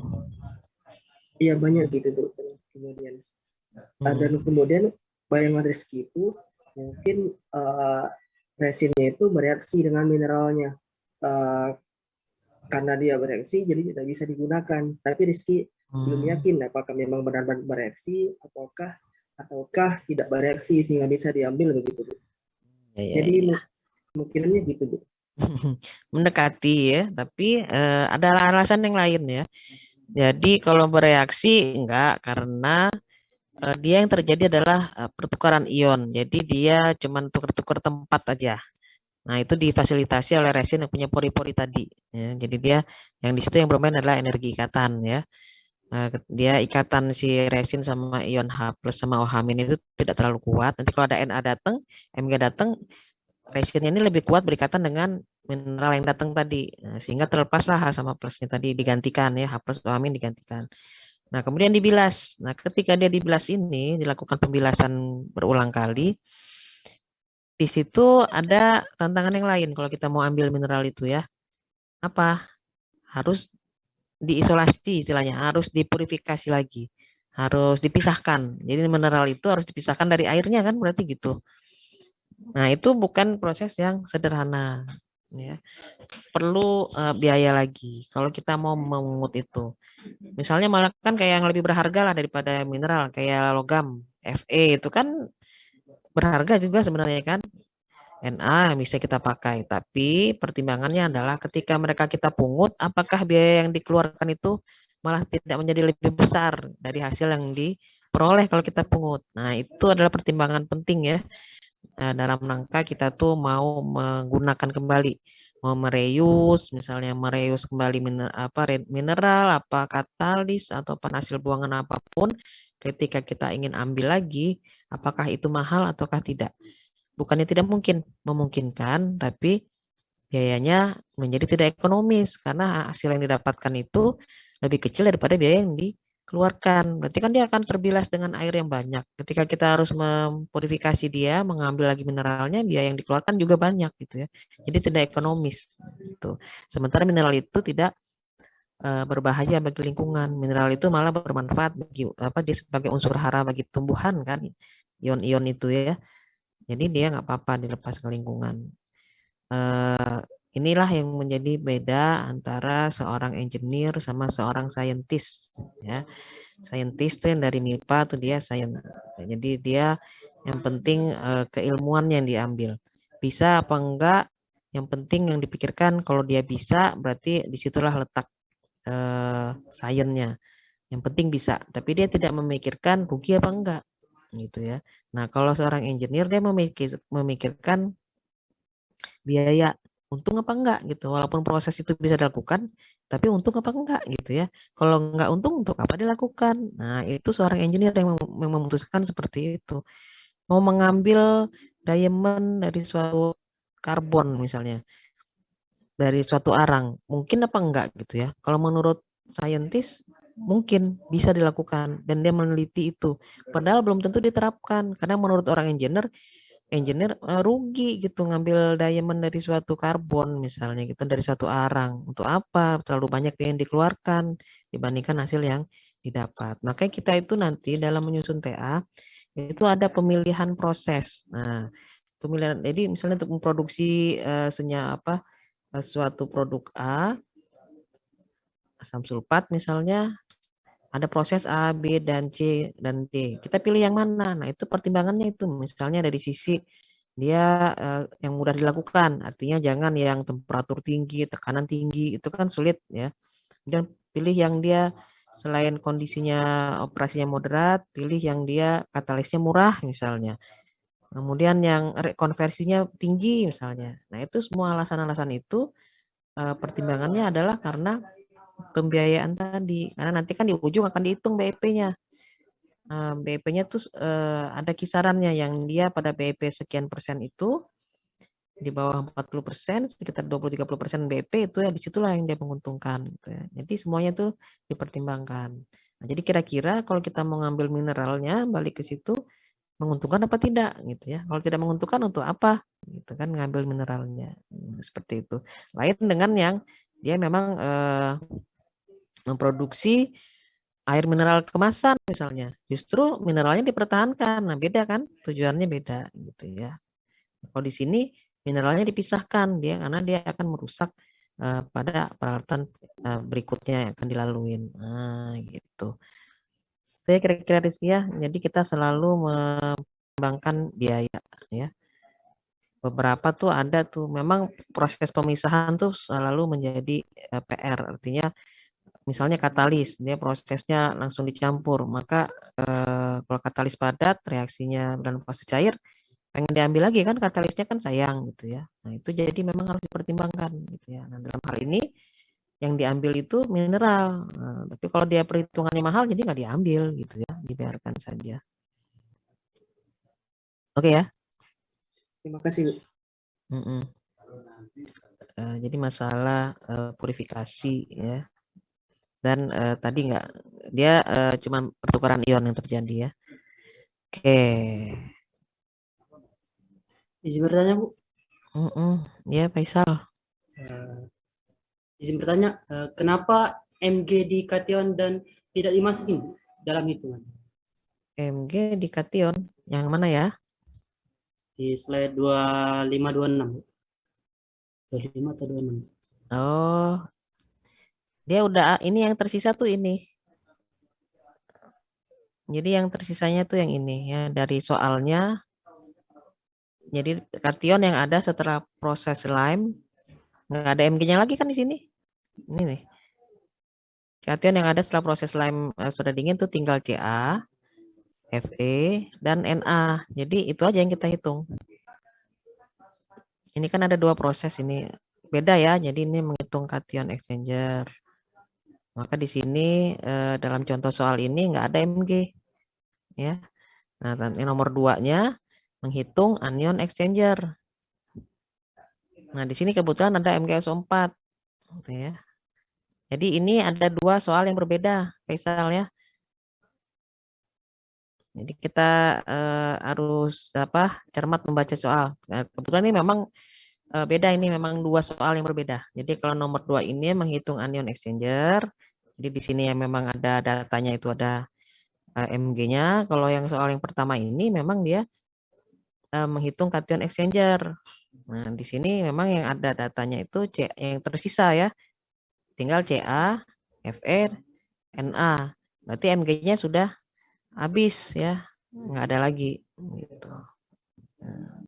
Iya banyak gitu Bu. Kemudian dan kemudian bayangan Rizky itu mungkin resinnya itu bereaksi dengan mineralnya. Karena dia bereaksi jadi tidak bisa digunakan. Tapi Rizky belum yakin apakah memang benar-benar bereaksi ataukah tidak bereaksi sehingga bisa diambil begitu Bu. Jadi kemungkinannya gitu Bu. Mendekati ya, tapi ada alasan yang lain ya. Jadi kalau bereaksi enggak, karena dia yang terjadi adalah pertukaran ion. Jadi dia cuma tukar-tukar tempat aja. Nah, itu difasilitasi oleh resin yang punya pori-pori tadi. Ya, jadi dia yang di situ yang bermain adalah energi ikatan ya. Dia ikatan si resin sama ion H plus sama OH min itu tidak terlalu kuat. Nanti kalau ada Na datang, Mg datang, resinnya ini lebih kuat berikatan dengan mineral yang datang tadi. Nah, sehingga terlepaslah H sama plusnya tadi digantikan ya, H plus OH min digantikan. Nah, kemudian dibilas. Nah, ketika dia dibilas ini, dilakukan pembilasan berulang kali, di situ ada tantangan yang lain kalau kita mau ambil mineral itu ya. Apa? Harus diisolasi istilahnya, harus dipurifikasi lagi. Harus dipisahkan. Jadi mineral itu harus dipisahkan dari airnya kan berarti gitu. Nah, itu bukan proses yang sederhana ya. Perlu biaya lagi kalau kita mau memungut itu. Misalnya malah kan kayak yang lebih berharga lah daripada mineral kayak logam Fe itu kan berharga juga sebenarnya kan. Na bisa kita pakai, tapi pertimbangannya adalah ketika mereka kita pungut, apakah biaya yang dikeluarkan itu malah tidak menjadi lebih besar dari hasil yang diperoleh kalau kita pungut. Nah, itu adalah pertimbangan penting ya. Dalam rangka kita tuh mau menggunakan kembali, mau mereus, misalnya mereus kembali mineral, apa katalis atau hasil buangan apapun, ketika kita ingin ambil lagi, apakah itu mahal ataukah tidak? Bukannya tidak mungkin, memungkinkan, tapi biayanya menjadi tidak ekonomis karena hasil yang didapatkan itu lebih kecil daripada biaya yang dikeluarkan. Berarti kan dia akan terbilas dengan air yang banyak. Ketika kita harus mempurifikasi dia, mengambil lagi mineralnya, biaya yang dikeluarkan juga banyak gitu ya. Jadi tidak ekonomis gitu. Sementara mineral itu tidak berbahaya bagi lingkungan. Mineral itu malah bermanfaat bagi dia sebagai unsur hara bagi tumbuhan kan. Ion-ion itu ya. Jadi dia nggak apa-apa dilepas ke lingkungan. Inilah yang menjadi beda antara seorang engineer sama seorang scientist. Ya, scientist itu yang dari MIPA tuh dia science. Jadi dia yang penting keilmuannya yang diambil. Bisa apa enggak? Yang penting yang dipikirkan kalau dia bisa berarti disitulah letak sainsnya. Yang penting bisa, tapi dia tidak memikirkan rugi apa enggak gitu ya. Nah, kalau seorang engineer dia memikirkan biaya untung apa enggak gitu. Walaupun proses itu bisa dilakukan, tapi untung apa enggak gitu ya. Kalau enggak untung untuk apa dilakukan? Nah, itu seorang engineer yang memutuskan seperti itu. Mau mengambil diamond dari suatu karbon misalnya, dari suatu arang, mungkin apa enggak gitu ya. Kalau menurut saintis mungkin bisa dilakukan dan dia meneliti itu. Padahal belum tentu diterapkan karena menurut orang engineer rugi gitu ngambil diamond dari suatu karbon misalnya gitu dari suatu arang untuk apa terlalu banyak yang dikeluarkan dibandingkan hasil yang didapat. Makanya kita itu nanti dalam menyusun TA itu ada pemilihan proses. Nah, pemilihan jadi misalnya untuk memproduksi suatu produk A asam sulfat misalnya ada proses A, B, dan C, dan D. Kita pilih yang mana? Nah, itu pertimbangannya itu. Misalnya dari sisi dia yang mudah dilakukan. Artinya jangan yang temperatur tinggi, tekanan tinggi. Itu kan sulit ya. Dan pilih yang dia selain kondisinya operasinya moderat, pilih yang dia katalisnya murah misalnya. Kemudian yang konversinya tinggi misalnya. Nah, itu semua alasan-alasan itu pertimbangannya adalah karena pembiayaan tadi. Karena nanti kan di ujung akan dihitung BEP-nya. BEP-nya tuh ada kisarannya yang dia pada BEP sekian persen itu di bawah 40%, sekitar 20-30% BEP itu ya disitulah yang dia menguntungkan gitu ya. Jadi semuanya tuh dipertimbangkan. Nah, jadi kira-kira kalau kita mau ngambil mineralnya balik ke situ menguntungkan apa tidak gitu ya. Kalau tidak menguntungkan untuk apa? Gitu kan ngambil mineralnya. Seperti itu. Lain dengan yang dia memang memproduksi air mineral kemasan misalnya. Justru mineralnya dipertahankan. Nah, beda kan? Tujuannya beda gitu ya. Kalau di sini mineralnya dipisahkan dia karena dia akan merusak pada peralatan berikutnya yang akan dilaluin. Nah, gitu. Saya kira-kira Rizky ya. Jadi kita selalu mengembangkan biaya ya. Beberapa tuh ada tuh memang proses pemisahan tuh selalu menjadi PR. Artinya misalnya katalis, dia prosesnya langsung dicampur, maka kalau katalis padat, reaksinya dalam fase cair, pengen diambil lagi kan katalisnya kan sayang gitu ya. Nah itu jadi memang harus dipertimbangkan gitu ya. Nah dalam hal ini yang diambil itu mineral. Nah, tapi kalau dia perhitungannya mahal, jadi nggak diambil gitu ya, dibiarkan saja. Oke ya. Terima kasih, Bu. Mm-mm. Jadi masalah purifikasi ya. Dan tadi nggak, dia cuma pertukaran ion yang terjadi ya. Oke. Izin bertanya, Bu. Ya, Faisal. Eh, izin bertanya, kenapa Mg di kation dan tidak dimasukin Bu, dalam hitungan? Mg di kation yang mana ya? Di slide 2526, Bu. 25 atau 26? Oh, dia udah, ini yang tersisa tuh ini. Jadi yang tersisanya tuh yang ini ya, dari soalnya. Jadi kation yang ada setelah proses Lime, nggak ada Mg-nya lagi kan di sini. Ini nih. Kation yang ada setelah proses Lime sudah dingin tuh tinggal Ca, Fe, dan Na. Jadi itu aja yang kita hitung. Ini kan ada dua proses ini. Beda ya, jadi ini menghitung kation exchanger. Maka di sini dalam contoh soal ini nggak ada Mg. Ya. Nah, yang nomor 2-nya menghitung anion exchanger. Nah, di sini kebetulan ada MgSO4. Gitu ya. Jadi ini ada dua soal yang berbeda, Faisal ya. Jadi kita harus cermat membaca soal. Nah, kebetulan ini memang beda, ini memang dua soal yang berbeda. Jadi kalau nomor 2 ini menghitung anion exchanger. Jadi di sini yang memang ada datanya itu ada Mg-nya. Kalau yang soal yang pertama ini memang dia menghitung kation exchanger. Nah, di sini memang yang ada datanya itu C yang tersisa ya. Tinggal Ca, Fe, Na. Berarti Mg-nya sudah habis ya. Nggak ada lagi gitu. Nah,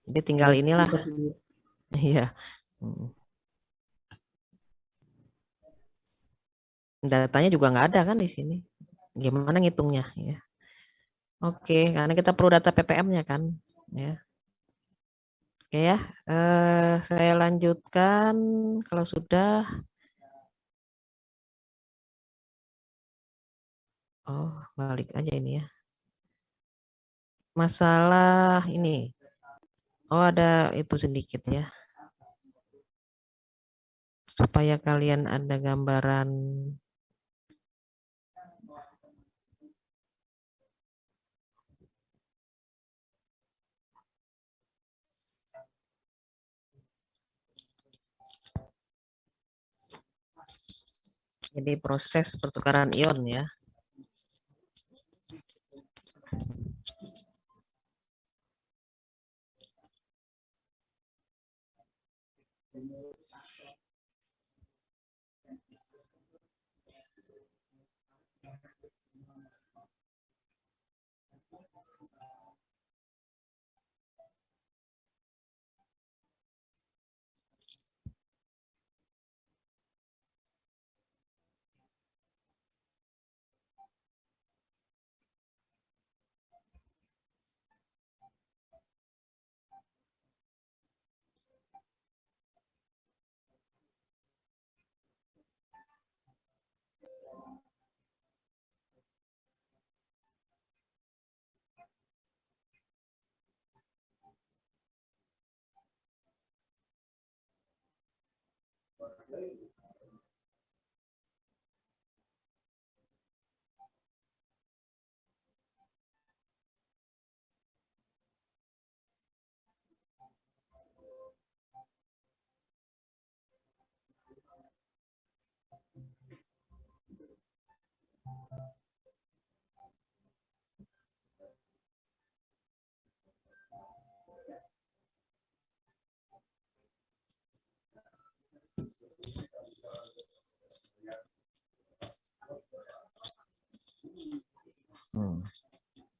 jadi tinggal Baik, inilah. terima kasih, Bu. Iya. Hmm. Datanya juga nggak ada kan di sini. Gimana ngitungnya ya? Oke, karena kita perlu data ppm-nya kan, ya. Oke ya, saya lanjutkan kalau sudah. Oh, balik aja ini ya. Masalah ini. Oh, ada itu sedikit ya. Supaya kalian ada gambaran. Jadi proses pertukaran ion ya.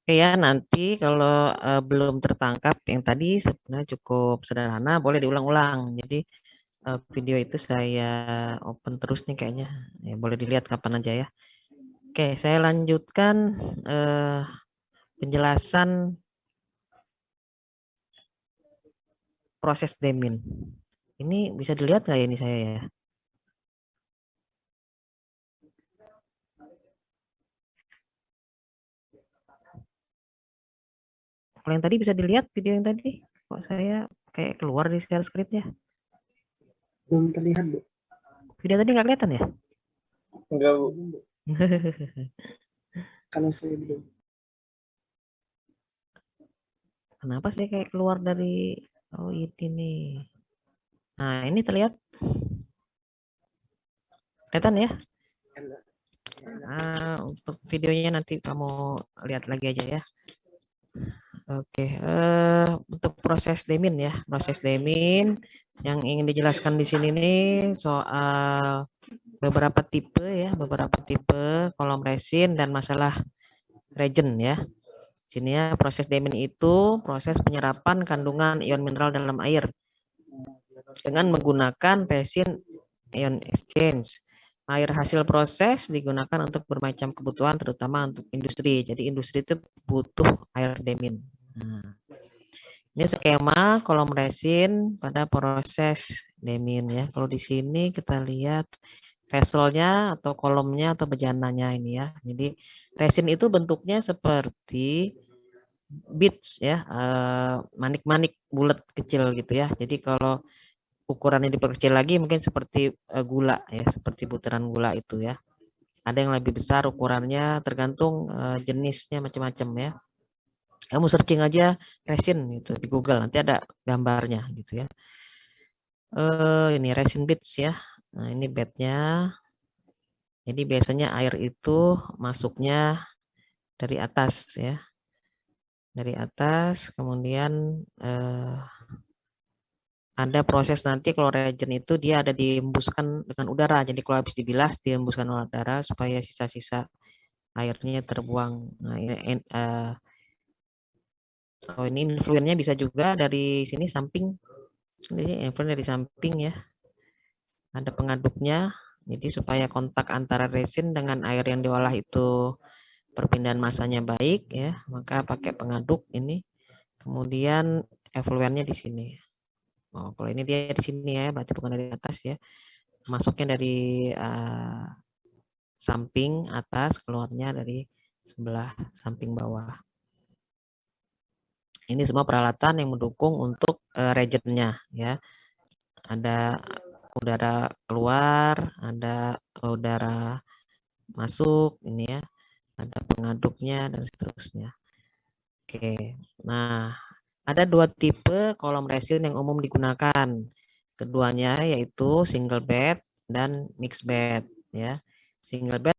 Oke ya, nanti kalau belum tertangkap yang tadi sebenarnya cukup sederhana, boleh diulang-ulang. Jadi video itu saya open terus nih kayaknya. Ya, boleh dilihat kapan aja ya. Oke, saya lanjutkan penjelasan proses Demin. Ini bisa dilihat nggak ya ini saya ya? Kalau yang tadi bisa dilihat video yang tadi, kok saya kayak keluar di share screen-nya. Belum terlihat, Bu. Video tadi nggak kelihatan ya? Enggak, Bu. Belum, Bu. Kalau saya belum. Kenapa saya kayak keluar dari, oh ini nih. Nah, ini terlihat? Kelihatan ya? Enak. Ya, enak. Untuk videonya nanti kamu lihat lagi aja ya. Oke, untuk proses demin ya, proses demin yang ingin dijelaskan di sini nih soal beberapa tipe ya, beberapa tipe kolom resin dan masalah reagent ya. Sini ya, proses demin itu proses penyerapan kandungan ion mineral dalam air dengan menggunakan resin ion exchange. Air hasil proses digunakan untuk bermacam kebutuhan, terutama untuk industri. Jadi industri itu butuh air demin. Nah, ini skema kolom resin pada proses demin ya. Kalau di sini kita lihat vesselnya atau kolomnya atau bejananya ini ya. Jadi resin itu bentuknya seperti beads ya, manik-manik bulat kecil gitu ya. Jadi kalau ukurannya diperkecil lagi mungkin seperti gula ya, seperti butiran gula itu ya. Ada yang lebih besar ukurannya, tergantung jenisnya macam-macam ya. Kamu searching aja resin gitu di Google, nanti ada gambarnya gitu ya. Ini resin beads ya. Nah, ini bednya. Jadi biasanya air itu masuknya dari atas ya. Dari atas, kemudian ada proses nanti kalau reagent itu dia ada diembuskan dengan udara. Jadi kalau habis dibilas diembuskan udara supaya sisa-sisa airnya terbuang. Nah, ini influennya bisa juga dari sini samping. Ini influen dari samping ya. Ada pengaduknya. Jadi supaya kontak antara resin dengan air yang diolah itu perpindahan masanya baik ya, maka pakai pengaduk ini. Kemudian efluennya di sini. Oh, kalau ini dia di sini ya, berarti bukan dari atas ya. Masuknya dari samping atas, keluarnya dari sebelah samping bawah. Ini semua peralatan yang mendukung untuk reagentnya ya. Ada udara keluar, ada udara masuk ini ya. Ada pengaduknya dan seterusnya. Oke. Nah, ada dua tipe kolom resin yang umum digunakan. Keduanya yaitu single bed dan mixed bed ya. Single bed